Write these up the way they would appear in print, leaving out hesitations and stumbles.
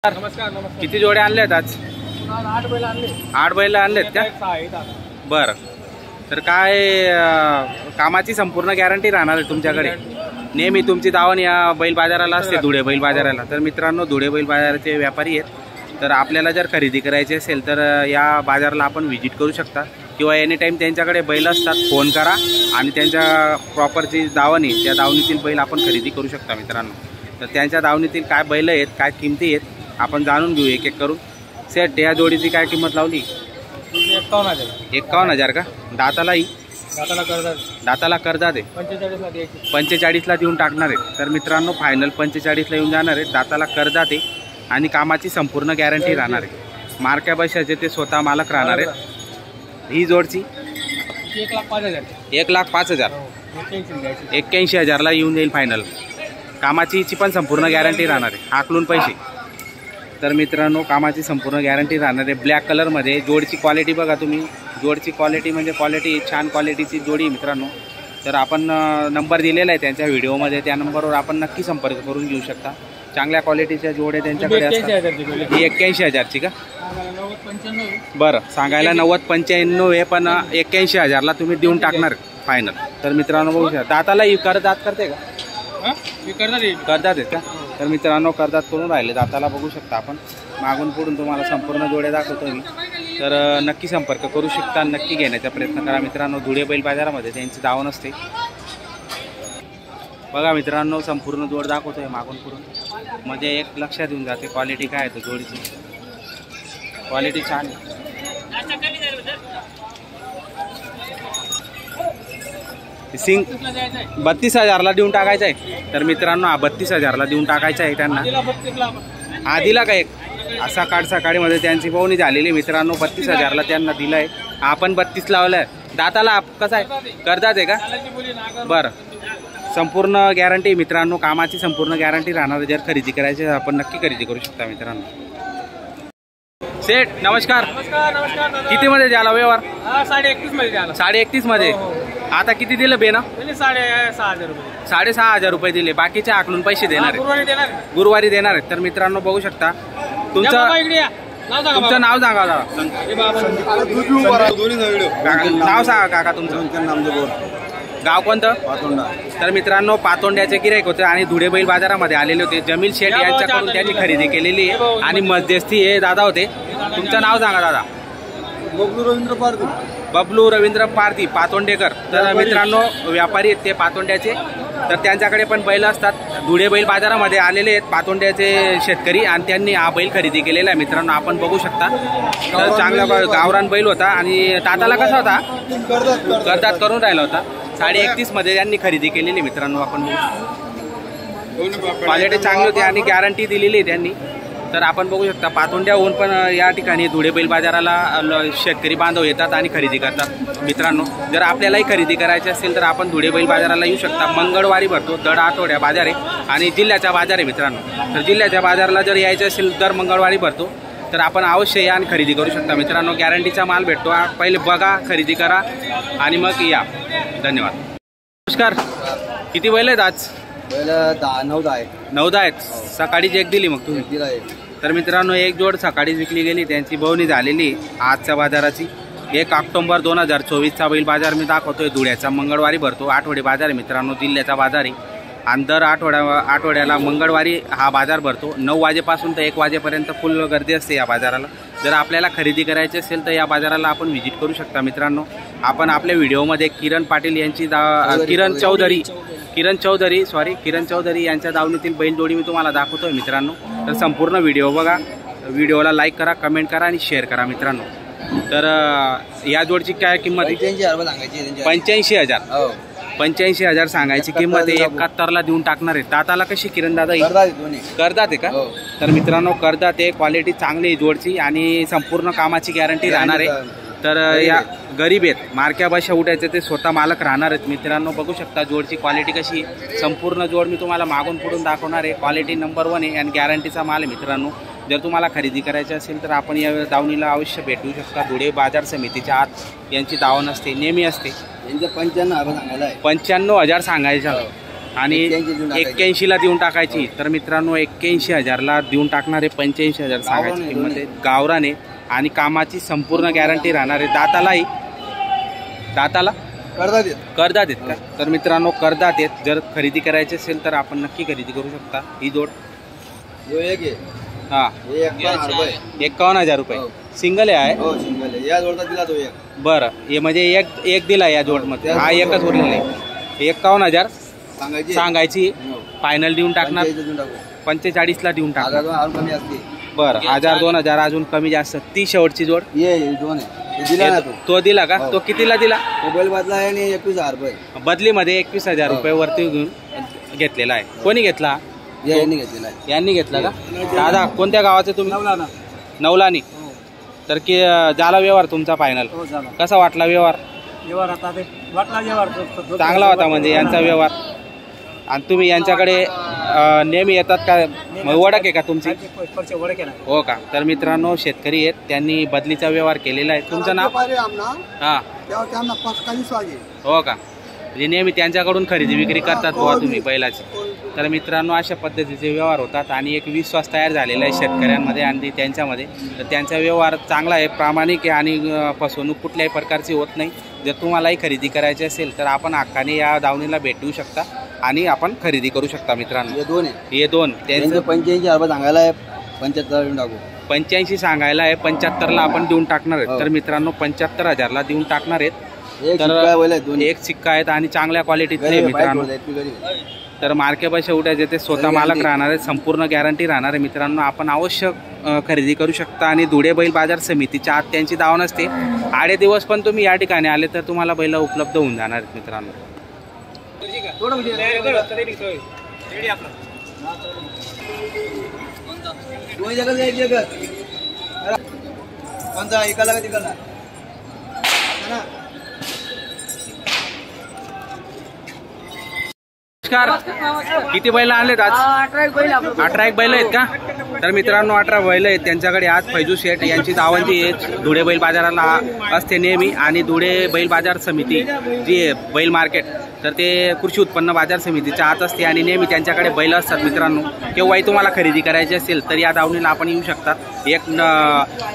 नमस्कार नमस्कार। किती जोड्या आणल्यात आज? 8 बैल आणले। 8 बैल आणलेत का? बरं, तर काय कामाची संपूर्ण गॅरंटी राहणार आहे तुमच्याकडे? नेहमी तुमची दावण या बैल बाजाराला असते, धुळे बैल बाजाराला। तर मित्रांनो, धुळे बैल बाजाराचे व्यापारी आहेत, तर आपल्याला जर खरेदी करायची असेल तर या बाजाराला आपण व्हिजिट करू शकता किंवा एनी टाइम त्यांच्याकडे बैल असतात, फोन करा आणि त्यांच्या प्रॉपरची दावण आहे त्या दावणीतील बैल आपण खरेदी करू शकता मित्रांनो। तर त्यांच्या दावणीतील काय बैल आहेत, काय किमती आहेत आपण जाणून घेऊ एक एक करून। सेट, या जोडीची काय किंमत लावली? 51,000। 51,000 का? दातालाही? दाताला कर्जात आहे। 45ला देऊन टाकणार आहे। तर मित्रांनो, फायनल 45ला येऊन जाणार आहे। दाताला कर्जात आहे आणि कामाची संपूर्ण गॅरंटी राहणार आहे। मार्क्या पैशाचे ते स्वतः मालक राहणार आहेत। ही जोडची 1,05,000। 1,05,000। 81,000ला येऊन जाईल फायनल। कामाची पण संपूर्ण गॅरंटी राहणार आहे, आकलून पैसे। तर मित्रांनो, कामाची संपूर्ण गॅरंटी राहणार आहे। ब्लॅक कलरमध्ये जोडची क्वालिटी बघा तुम्ही, जोडची क्वालिटी म्हणजे क्वालिटी, छान क्वालिटीची जोडी मित्रांनो। तर आपण नंबर दिलेला आहे त्यांच्या व्हिडिओमध्ये, त्या नंबरवर आपण नक्की संपर्क करून घेऊ शकता। चांगल्या क्वालिटीच्या जोड्या त्यांच्याकडे असतात। ही 81,000ची का? बरं, सांगायला 90-95 आहे, पण 81,000ला तुम्ही देऊन टाकणार फायनल। तर मित्रांनो बघू शकता, दाताला दात करते का? करतात आहेत का? तर मित्रांनो, करतात करून राहिले दाताला, बघू शकता आपण। मागून पुढून तुम्हाला संपूर्ण जोड्या दाखवतो मी, तर नक्की संपर्क करू शकता, नक्की घेण्याचा प्रयत्न करा मित्रांनो। धुळे बैल बाजारामध्ये त्यांची दावण असते बघा मित्रांनो। संपूर्ण जोड दाखवतोय मागून पुढून, म्हणजे एक लक्षात येऊन जाते क्वालिटी काय आहे। तर जोडीची क्वालिटी छान आहे। सिंग 32,000ला देऊन टाकायचं आहे। तर मित्रांनो, हा 32,000ला देऊन टाकायचा आहे त्यांना। हा दिला का एक? असा सकाळीमध्ये त्यांची पाहुणी झालेली मित्रांनो, 32,000ला त्यांना दिलाय। आपण 32 लावलाय। दाताला कसा आहे? कर्जात आहे का? बरं, संपूर्ण गॅरंटी मित्रांनो, कामाची संपूर्ण गॅरंटी राहणार। जर खरेदी करायची आपण नक्की खरेदी करू शकता मित्रांनो। सेठ नमस्कार। किती मध्ये झाला व्यवहार? 31.5 मध्ये झाला। 31.5 मध्ये? आता किती दिलं बेना? 6,500 रुपये। 6,500 रुपये दिले, बाकीचे आकलून पैसे देणार आहेत, गुरुवारी देणार आहेत। तर मित्रांनो बघू शकता, तुमचं नाव सांगा दादा। नाव सांगा काका तुमचं, गाव कोणतं? पातोंडा। तर मित्रांनो, पातोंड्याचे गिराईक होते आणि धुळे बैल बाजारामध्ये आलेले होते। जमील शेठ यांच्याकडून त्यांनी खरेदी केलेली आहे आणि मध्यस्थी हे दादा होते। तुमचं नाव सांगा दादा। बबलू रवींद्र पारधी पातोंडेकर। तर मित्रांनो, व्यापारी आहेत ते पातोंड्याचे, तर त्यांच्याकडे पण बैल असतात। धुळे बैल बाजारामध्ये आलेले आहेत पातोंड्याचे शेतकरी आणि त्यांनी हा बैल खरेदी केलेला आहे मित्रांनो, आपण बघू शकता। तर चांगला गावरान बैल होता आणि दाताला कसा होता? कर्जात करून राहिला होता। 31.5 मध्ये त्यांनी खरेदी केलेली मित्रांनो, आपण क्वालिटी चांगली होती आणि गॅरंटी दिलेली आहे त्यांनी। तर आपण बघू शकता, पातोंड्याहून पण या ठिकाणी धुळे बैल बाजाराला शेतकरी बांधव येतात आणि खरेदी करतात मित्रांनो। जर आपल्यालाही खरेदी करायची असेल तर आपण धुळे बैल बाजाराला येऊ शकता। मंगळवारी भरतो, दर आठवड्या बाजार आहे आणि जिल्ह्याचा बाजार आहे मित्रांनो। तर जिल्ह्याच्या बाजाराला जर यायचं असेल दर मंगळवारी भरतो, तर आपण अवश्य या आणि खरेदी करू शकता मित्रांनो। गॅरंटीचा माल भेटतो, पहिले बघा, खरेदी करा आणि मग या। धन्यवाद। नमस्कार। किती बैल आहेत आज? 9 आहेत। सकाळीच एक दिली मग तुम्ही? तर मित्रांनो, एक जोड सकाळीच विकली गेली, त्यांची बवणी झालेली आजच्या बाजाराची। 1 ऑक्टोबर 2024चा बैल बाजार मी दाखवतोय धुळ्याचा। मंगळवारी भरतो, आठवडे बाजार आहे मित्रांनो, जिल्ह्याचा बाजार आहे आणि दर आठवड्याला मंगळवारी हा बाजार भरतो। 9 वाजेपासून तर 1 वाजेपर्यंत फुल गर्दी असते या बाजाराला। जर आपल्याला खरेदी करायची असेल तर या बाजाराला आपण व्हिजिट करू शकता मित्रांनो। आपण आपल्या व्हिडिओमध्ये किरण पाटील यांची किरण चौधरी यांच्या दावणीतील बैलजोडी मी तुम्हाला दाखवतोय मित्रांनो। तर संपूर्ण व्हिडिओ बघा, व्हिडिओला लाईक करा, कमेंट करा आणि शेअर करा मित्रांनो। तर या जोडची काय किंमत आहे? 85,000। 85,000 सांगायची किंमत आहे। 71ला देऊन टाकणार आहे। दाताला कशी किरण दादा? कर्जात आहे का? तर मित्रांनो, कर्जात आहे, क्वालिटी चांगली आहे जोडची आणि संपूर्ण कामाची गॅरंटी राहणार आहे। तर या गरीब आहेत, मार्क्या भाषा उठायचे ते स्वतः मालक राहणार आहेत मित्रांनो। बघू शकता जोडची क्वालिटी कशी आहे। संपूर्ण जोड मी तुम्हाला मागून पुढून दाखवणार आहे। क्वालिटी नंबर 1 आहे आणि गॅरंटीचा माल आहे मित्रांनो। जर तुम्हाला खरेदी करायची असेल तर आपण या दावणीला अवश्य भेटू शकता। धुळे बाजार समितीच्या आत यांची दावण असते, नेहमी असते। 95,000 सांगायचं। आणि 81ला देऊन टाकायची. तर मित्रांनो 81,000ला देऊन टाकणारे 85,000 सांगायची किंमत आहे. गावरान आहे आणि कामाची संपूर्ण गॅरंटी राहणार आहे. दाताला करदात आहेत का? तर मित्रांनो करदात आहेत. जर खरेदी करायची असेल तर आपण नक्की खरेदी करू शकता. ही जोड हां 51,000 रुपये सिंगल आहे. बरं हे म्हणजे एक दिला या जोडमध्ये. हा एकच उरलेला आहे. 51,000 सांगायची. फायनल देऊन टाकणार 45ला देऊन टाकणार. बरं 1,000-2,000 अजून कमी जास्त. ती शेवटची जोड तो दिला का? तो कितीला दिला? मोबाईल बदला आहे आणि 21,000 रुपये बदलीमध्ये 21,000 रुपये वरती घेऊन घेतलेला आहे. कोणी घेतला? यांनी घेतला का? दादा कोणत्या गावाचे तुम्ही? नवलानी. तर की झाला व्यवहार तुमचा फायनल? कसा वाटला व्यवहार? चांगला होता म्हणजे यांचा व्यवहार. आणि तुम्ही यांच्याकडे नेहमी येतात का? ओळख आहे का तुमची? हो का? तर मित्रांनो शेतकरी आहेत, त्यांनी बदलीचा व्यवहार केलेला आहे. तुमचं नाव? हां हो का? म्हणजे नेहमी त्यांच्याकडून खरेदी विक्री करतात बुवा तुम्ही बैलाची. तर मित्रांनो अशा पद्धतीचे व्यवहार होतात आणि एक विश्वास तयार झालेला आहे शेतकऱ्यांमध्ये आणि त्यांच्यामध्ये. तर त्यांचा व्यवहार चांगला आहे, प्रामाणिक आहे आणि फसवणूक कुठल्याही प्रकारची होत नाही. जर तुम्हालाही खरेदी करायची असेल तर आपण हक्काने या दावणीला भेट देऊ शकता आणि आपण खरेदी करू शकता. मित्रांनो हे दोन त्यांचं 85,000 रुपये सांगायला आहे. 75 देऊन टाकू. 85 सांगायला आहे. 75ला आपण देऊन टाकणार आहेत. तर मित्रांनो 75,000ला देऊन टाकणार आहेत. तर एक सिक्का आहेत आणि चांगल्या क्वालिटीचे मित्रांनो. तर मार्केट शेवट्याचे ते स्वतः मालक राहणार आहेत. संपूर्ण गॅरंटी राहणार आहे. मित्रांनो आपण अवश्य खरेदी करू शकता. आणि धुळे बैल बाजार समितीच्या आत त्यांची दाव नसते. 8 दिवस पण तुम्ही या ठिकाणी आले तर तुम्हाला बैल उपलब्ध होऊन जाणार आहेत. मित्रांनो किती बैल आणलेत आज? 18 एक बैल आहेत का? तर मित्रांनो 18 बैल आहेत त्यांच्याकडे आज. फैजू शेठ यांची दावणची धुळे बैल बाजाराला असते नेहमी. आणि धुळे बैल बाजार समिती जी आहे बैल मार्केट, तर ते कृषी उत्पन्न बाजार समितीच्या आत असते आणि नेहमी त्यांच्याकडे बैल असतात. मित्रांनो केव्हाही तुम्हाला खरेदी करायची असेल तर या दावणीला आपण येऊ शकतात. एक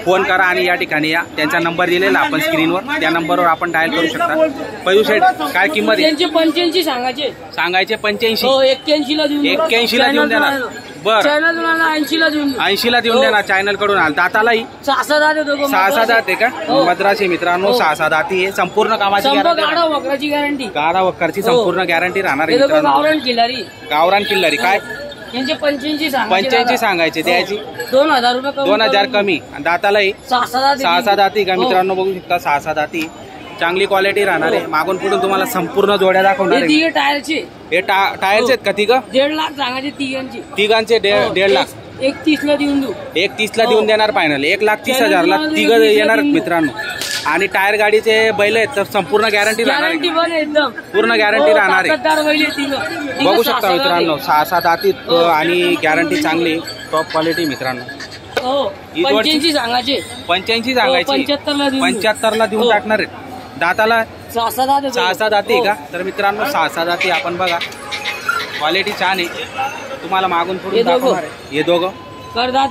फोन करा आणि या ठिकाणी या. त्यांचा नंबर दिलेला आपण स्क्रीनवर, त्या नंबरवर आपण डायल करू शकता. फैजू शेठ काय किंमत आहे? 85 सांगायचे 85. 81ला देऊन देणार. बरं 80ला देऊन देणार. चॅनल कडून आला. दातालाही 6-7 दात आहे का? मद्रासी. मित्रांनो 6-7 दाती आहे. संपूर्ण कामाची गॅरंटी. गाडा वक्करची संपूर्ण गॅरंटी राहणार आहे. गावरान किल्लारी काय? 85 सांगायचे. द्यायची 2,000 कमी. दातालाही 6-7 दाती का? मित्रांनो बघू शकता 6-7 दाती. चांगली क्वालिटी राहणार आहे. मागून पुढून तुम्हाला संपूर्ण जोड्या दाखवणार आहे. टायरचे हे टायरचे आहेत का? 1.5 लाख सांगायचे तिघांचे 1.5 लाख. 31ला देऊन देऊ. 31ला देऊन देणार फायनल. 1,30,000ला तिघ येणार मित्रांनो. आणि टायर गाडीचे बैल आहेत तर संपूर्ण गॅरंटी राहणार आहे. पूर्ण गॅरंटी राहणार आहे. बघू शकता मित्रांनो 6-7 दाती आणि गॅरंटी चांगली टॉप क्वालिटी. मित्रांनो 85 सांगायचे. 75ला देऊन टाकणार आहे. दाताला 6-7 दाती का? तर मित्रांनो 6-7 दाती आपण बघा. क्वालिटी छान आहे. तुम्हाला मागून पुढून दाखवणार आहे. हे दोघं करदात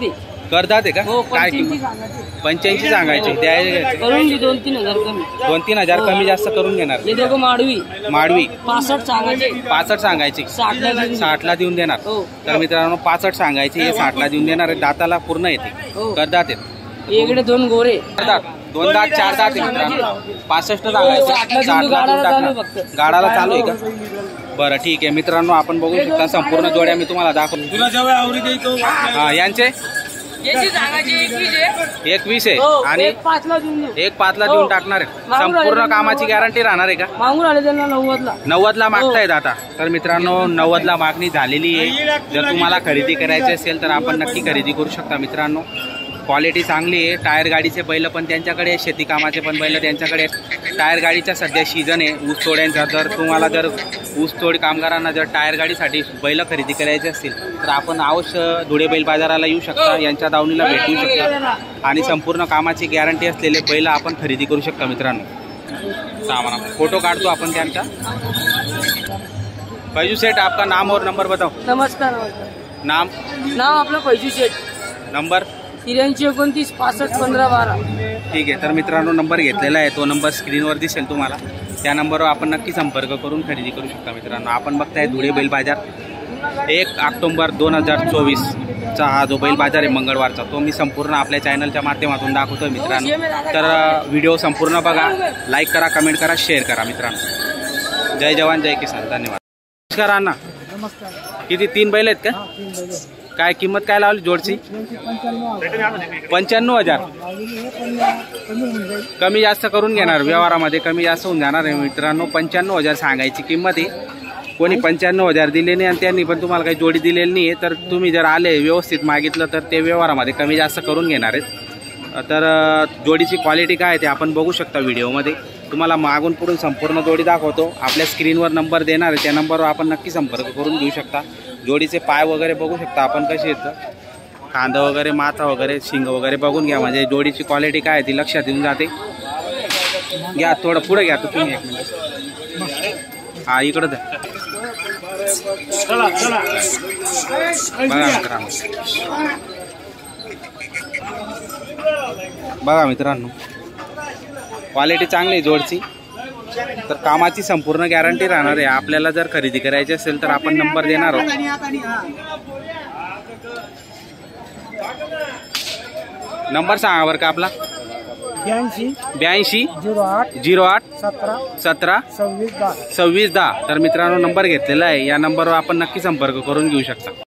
आहे का? काय किंमत? 85 सांगायचे. द्यायचे 2-3 कमी जास्त करून घेणार. माडवी 65 सांगायचे. 60ला देऊन देणार. तर मित्रांनो 65 सांगायचे. हे 60ला देऊन देणार आहे. दाताला पूर्ण येते. करदात आहेत. इकडे 2 गोरे. 2 दात 4 दात आहे मित्रांनो. 65 सांगायचे. गाडाला चालू आहे का? बरं ठीक आहे मित्रांनो आपण बघू शकता संपूर्ण जोड्या मी तुम्हाला दाखवतो. हा यांचे 21 आहे आणि 1,5ला देऊन टाकणार आहे. संपूर्ण कामाची गॅरंटी राहणार आहे का? 90ला मागतायत आता. तर मित्रांनो 90ला मागणी झालेली आहे. जर तुम्हाला खरेदी करायची असेल तर आपण नक्की खरेदी करू शकता. मित्रांनो क्वालिटी चांगली आहे. टायर गाडीचे बैल पण त्यांच्याकडे, शेती कामाचे पण बैल त्यांच्याकडे. टायर गाडीचा सध्या सीझन आहे ऊस तोड्यांचा. जर तुम्हाला जर ऊसतोड कामगारांना जर टायर गाडीसाठी बैल खरेदी करायची असतील तर आपण अवश्य धुळे बैल बाजाराला येऊ शकता. यांच्या दावणीला भेट देऊ शकता आणि संपूर्ण कामाची गॅरंटी असलेले बैल आपण खरेदी करू शकता. मित्रांनो सामान फोटो काढतो आपण त्यांचा. फैजू सेठ, आपका नाम और नंबर बताओ। नमस्कार नमस्कार। नाम नाव आपलं फैजू शेठ, नंबर 83 29 65 15 12। ठीक आहे। तर मित्रांनो नंबर घेतलेला आहे, तो नंबर स्क्रीनवर दिसेल तुम्हाला। त्या नंबरवर आपण नक्की संपर्क करून खरेदी करू शकता। मित्रांनो आपण बघताय धुळे बैल बाजार 1 ऑक्टोबर 2024चा हा जो बैल बाजार आहे मंगळवारचा, तो मी संपूर्ण आपल्या चॅनलच्या माध्यमातून दाखवतोय मित्रांनो। तर व्हिडिओ संपूर्ण बघा, लाईक करा, कमेंट करा, शेअर करा मित्रांनो। जय जवान जय किसान, धन्यवाद। नमस्कार अण्णा, किती 3 बैल आहेत का? काय किंमत काय लावली जोडची? 95,000। कमी जास्त करून घेणार, व्यवहारामध्ये कमी जास्त होऊन जाणार आहे मित्रांनो। 95,000 सांगायची किंमत आहे। कोणी 95,000 दिले नाही आणि त्यांनी पण तुम्हाला काही जोडी दिलेली नाही आहे, तर तुम्ही जर आले व्यवस्थित मागितलं तर ते व्यवहारामध्ये कमी जास्त करून घेणार आहेत। तर जोडीची क्वालिटी काय आहे ते आपण बघू शकता व्हिडिओमध्ये। तुम्हाला मागून पुढून संपूर्ण जोडी दाखवतो, आपल्या स्क्रीनवर नंबर देणार आहे, त्या नंबरवर आपण नक्की संपर्क करून घेऊ शकता। जोडीचे पाय वगैरे बघू शकता आपण कसे येतं, कांदा वगैरे, माथा वगैरे, शिंग वगैरे बघून घ्या, म्हणजे जोडीची क्वालिटी काय आहे ती लक्षात येऊन जाते। घ्या थोडं पुढे घ्या तुम्ही, 1 मिनिट। हा इकडं द्या। बघा मित्रांनो क्वालिटी चांगली आहे जोडची। तर कामाची संपूर्ण गॅरंटी राहणार आहे। आपल्याला जर खरेदी करायची असेल तर आपण नंबर देणार आहोत। नंबर सांगा बरं का आपला। 82 08 17 26 10। तर मित्रांनो नंबर घेतलेला आहे, या नंबरवर आपण नक्की संपर्क करून घेऊ शकता।